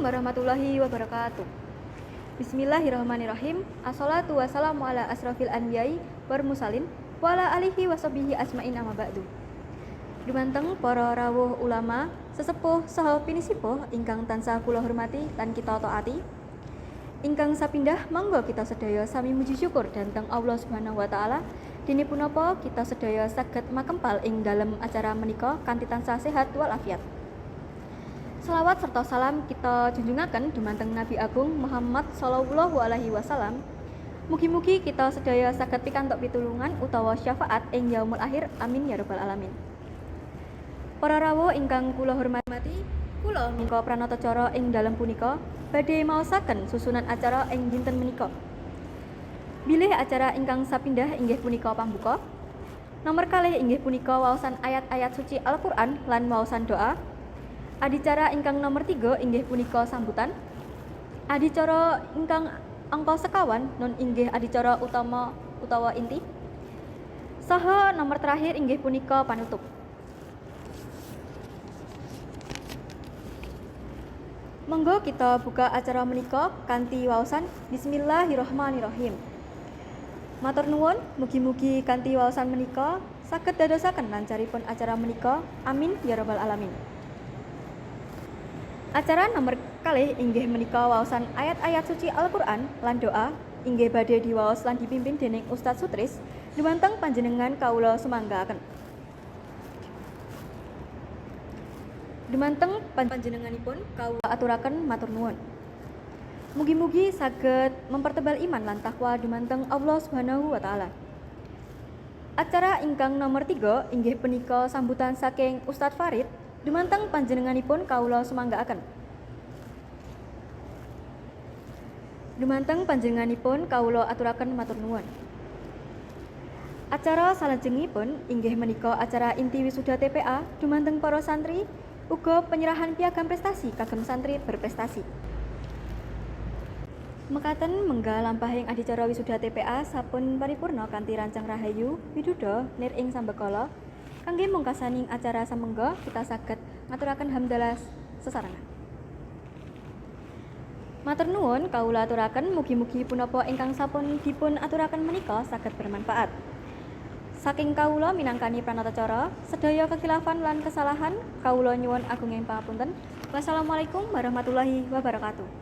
warahmatullahi wabarakatuh. Bismillahirrahmanirrahim. Assalatu wassalamu ala asrafil anbiya'i wal mursalin wa ala alihi washabihi ajmain amma ba'du. Dumanteng para rawuh ulama, sesepuh saha pinisipuh ingkang tansah kula hormati lan kita taati. Ingkang sapindah mangga kita sedaya sami muji syukur dhateng Allah Subhanahu wa taala. Dene punapa kita sedaya saged makempal ing dalem acara menika kanthi tansah sehat walafiat. Selawat serta salam kita junjungaken dumateng Nabi Agung Muhammad sallallahu alaihi wasallam. Mugi-mugi kita sedaya saged pikantuk pitulungan utawa syafaat ing yaumul akhir. Amin ya rabbal alamin. Para rawuh ingkang kula hormati, kula minangka pranatacara ing dalem punika badhe maosaken susunan acara ing dinten menika. Bilih acara ingkang sapindah inggih punika pambuka. Nomor kalih inggih punika waosan ayat-ayat suci Al-Qur'an lan waosan doa. Adicara ingkang nomor 3 inggih punika sambutan. Adicara ingkang angka sekawan nun inggih adicara utama utawa inti. Saha nomor terakhir inggih punika panutup. Monggo kita buka acara menika kanthi waosan Bismillahirrahmanirrahim. Matur nuwun, mugi-mugi kanthi waosan menika saged dadosaken lancaripun acara menika. Amin ya rabbal alamin. Acara nomor kalih inggih menika waosan ayat-ayat suci Al-Qur'an lan doa inggih badhe diwaos lan dipimpin dening Ustadz Sutris dumateng panjenengan kawula sumanggaaken. Dumateng panjenenganipun kawula aturaken matur nuwun. Mugi-mugi saged mempertebal iman lan takwa dumateng Allah Subhanahu wa taala. Acara ingkang nomor 3 inggih punika sambutan saking Ustadz Farid dumateng panjenenganipun kawula sumanggaaken. Dumateng panjenenganipun kawula aturaken matur nuwun. Acara salajengipun inggih menika acara inti wisuda TPA dumateng para santri uga penyerahan piagam prestasi kagem santri berprestasi. Mekaten mengga lampahing adicara wisuda TPA sampun paripurna kanthi rancang rahayu widuda nir ing sambekala. Kangge mungkasaning acara samengga kita saged ngaturaken hamdalah sesarengan. Matur nuwun kawula aturaken mugi-mugi punapa ingkang sampun dipun aturaken menika saged bermanfaat. Saking kawula minangkani pranatacara, sedaya kekhilafan lan kesalahan kawula nyuwun agunging pangapunten. Wassalamualaikum warahmatullahi wabarakatuh.